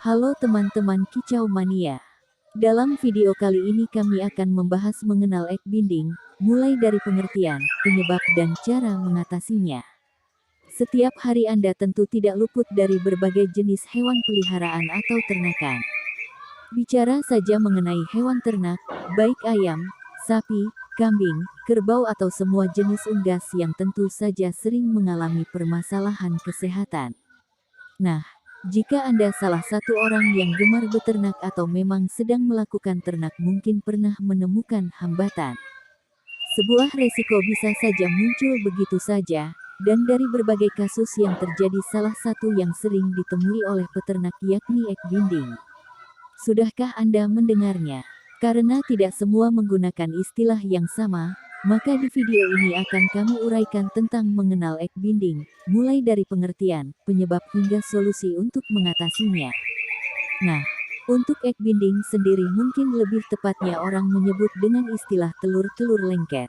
Halo teman-teman Kicau Mania. Dalam video kali ini kami akan membahas mengenal egg binding, mulai dari pengertian, penyebab dan cara mengatasinya. Setiap hari Anda tentu tidak luput dari berbagai jenis hewan peliharaan atau ternakan. Bicara saja mengenai hewan ternak, baik ayam, sapi, kambing, kerbau atau semua jenis unggas yang tentu saja sering mengalami permasalahan kesehatan. Nah, jika Anda salah satu orang yang gemar beternak atau memang sedang melakukan ternak mungkin pernah menemukan hambatan. Sebuah resiko bisa saja muncul begitu saja, dan dari berbagai kasus yang terjadi salah satu yang sering ditemui oleh peternak yakni egg binding. Sudahkah Anda mendengarnya? Karena tidak semua menggunakan istilah yang sama, maka di video ini akan kami uraikan tentang mengenal egg binding, mulai dari pengertian, penyebab hingga solusi untuk mengatasinya. Nah, untuk egg binding sendiri mungkin lebih tepatnya orang menyebut dengan istilah telur-telur lengket.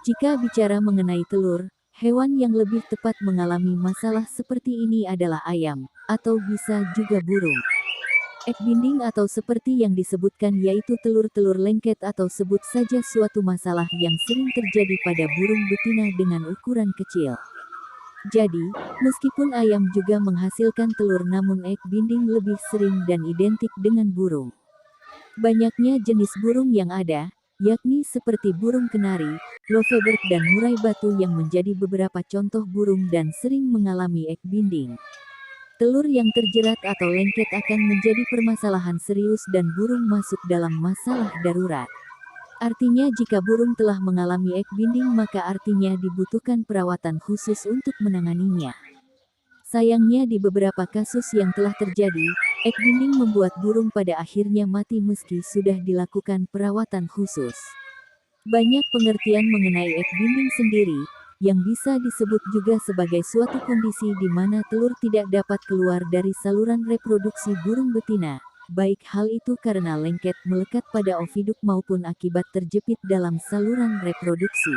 Jika bicara mengenai telur, hewan yang lebih tepat mengalami masalah seperti ini adalah ayam, atau bisa juga burung. Egg binding atau seperti yang disebutkan yaitu telur-telur lengket atau sebut saja suatu masalah yang sering terjadi pada burung betina dengan ukuran kecil. Jadi, meskipun ayam juga menghasilkan telur namun egg binding lebih sering dan identik dengan burung. Banyaknya jenis burung yang ada, yakni seperti burung kenari, lovebird dan murai batu yang menjadi beberapa contoh burung dan sering mengalami egg binding. Telur yang terjerat atau lengket akan menjadi permasalahan serius dan burung masuk dalam masalah darurat. Artinya jika burung telah mengalami egg binding maka artinya dibutuhkan perawatan khusus untuk menanganinya. Sayangnya di beberapa kasus yang telah terjadi, egg binding membuat burung pada akhirnya mati meski sudah dilakukan perawatan khusus. Banyak pengertian mengenai egg binding sendiri, yang bisa disebut juga sebagai suatu kondisi di mana telur tidak dapat keluar dari saluran reproduksi burung betina, baik hal itu karena lengket melekat pada oviduk maupun akibat terjepit dalam saluran reproduksi.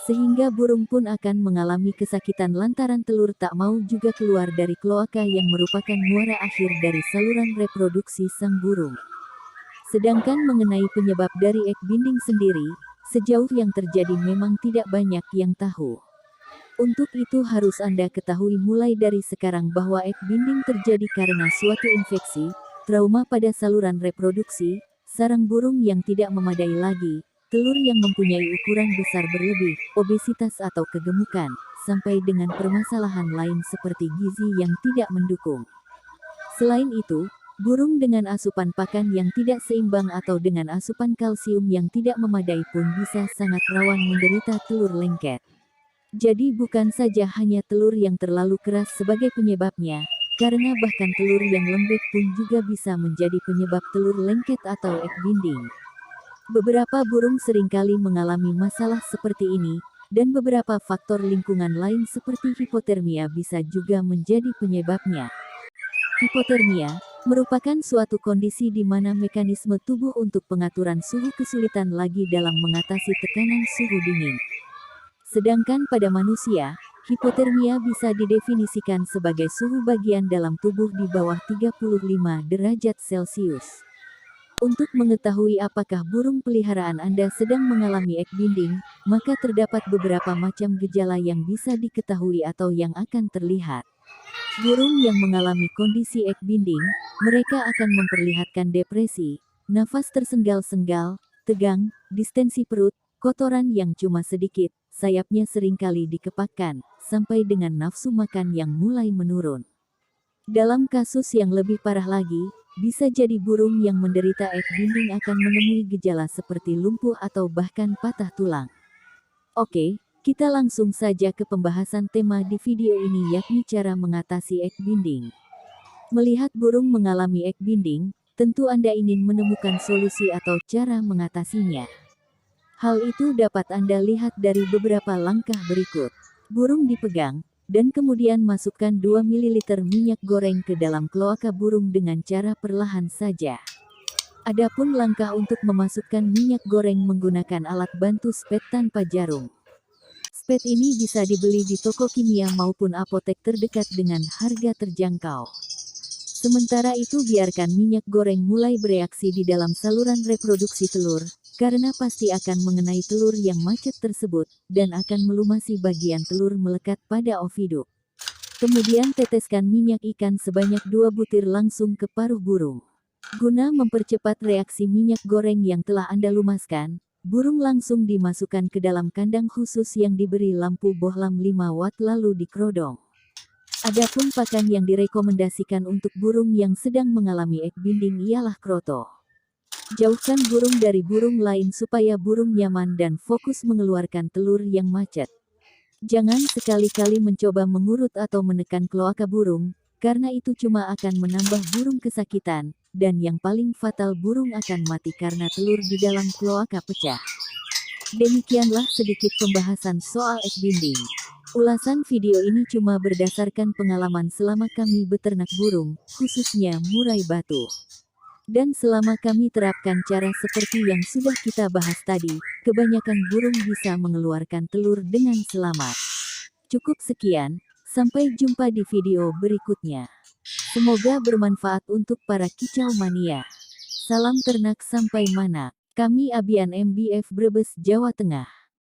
Sehingga burung pun akan mengalami kesakitan lantaran telur tak mau juga keluar dari kloaka yang merupakan muara akhir dari saluran reproduksi sang burung. Sedangkan mengenai penyebab dari egg binding sendiri, sejauh yang terjadi memang tidak banyak yang tahu. Untuk itu harus Anda ketahui mulai dari sekarang bahwa egg binding terjadi karena suatu infeksi, trauma pada saluran reproduksi, sarang burung yang tidak memadai lagi, telur yang mempunyai ukuran besar berlebih, obesitas atau kegemukan, sampai dengan permasalahan lain seperti gizi yang tidak mendukung. Selain itu, burung dengan asupan pakan yang tidak seimbang atau dengan asupan kalsium yang tidak memadai pun bisa sangat rawan menderita telur lengket. Jadi bukan saja hanya telur yang terlalu keras sebagai penyebabnya, karena bahkan telur yang lembek pun juga bisa menjadi penyebab telur lengket atau egg binding. Beberapa burung seringkali mengalami masalah seperti ini, dan beberapa faktor lingkungan lain seperti hipotermia bisa juga menjadi penyebabnya. Hipotermia merupakan suatu kondisi di mana mekanisme tubuh untuk pengaturan suhu kesulitan lagi dalam mengatasi tekanan suhu dingin. Sedangkan pada manusia, hipotermia bisa didefinisikan sebagai suhu bagian dalam tubuh di bawah 35 derajat Celcius. Untuk mengetahui apakah burung peliharaan Anda sedang mengalami egg binding, maka terdapat beberapa macam gejala yang bisa diketahui atau yang akan terlihat. Burung yang mengalami kondisi egg binding, mereka akan memperlihatkan depresi, nafas tersenggal-senggal, tegang, distensi perut, kotoran yang cuma sedikit, sayapnya seringkali dikepakkan, sampai dengan nafsu makan yang mulai menurun. Dalam kasus yang lebih parah lagi, bisa jadi burung yang menderita egg binding akan menemui gejala seperti lumpuh atau bahkan patah tulang. Oke. Kita langsung saja ke pembahasan tema di video ini yakni cara mengatasi egg binding. Melihat burung mengalami egg binding, tentu Anda ingin menemukan solusi atau cara mengatasinya. Hal itu dapat Anda lihat dari beberapa langkah berikut. Burung dipegang, dan kemudian masukkan 2 ml minyak goreng ke dalam kloaka burung dengan cara perlahan saja. Adapun langkah untuk memasukkan minyak goreng menggunakan alat bantu spet tanpa jarum. Spet ini bisa dibeli di toko kimia maupun apotek terdekat dengan harga terjangkau. Sementara itu biarkan minyak goreng mulai bereaksi di dalam saluran reproduksi telur, karena pasti akan mengenai telur yang macet tersebut, dan akan melumasi bagian telur melekat pada oviduk. Kemudian teteskan minyak ikan sebanyak 2 butir langsung ke paruh burung. Guna mempercepat reaksi minyak goreng yang telah Anda lumaskan, burung langsung dimasukkan ke dalam kandang khusus yang diberi lampu bohlam 5 watt lalu dikerodong. Adapun pakan yang direkomendasikan untuk burung yang sedang mengalami egg binding ialah kroto. Jauhkan burung dari burung lain supaya burung nyaman dan fokus mengeluarkan telur yang macet. Jangan sekali-kali mencoba mengurut atau menekan kloaka burung, karena itu cuma akan menambah burung kesakitan, dan yang paling fatal burung akan mati karena telur di dalam kloaka pecah. Demikianlah sedikit pembahasan soal egg binding. Ulasan video ini cuma berdasarkan pengalaman selama kami beternak burung, khususnya murai batu. Dan selama kami terapkan cara seperti yang sudah kita bahas tadi, kebanyakan burung bisa mengeluarkan telur dengan selamat. Cukup sekian, sampai jumpa di video berikutnya. Semoga bermanfaat untuk para kicau mania. Salam ternak sampai mana. Kami Abian MBF Brebes, Jawa Tengah.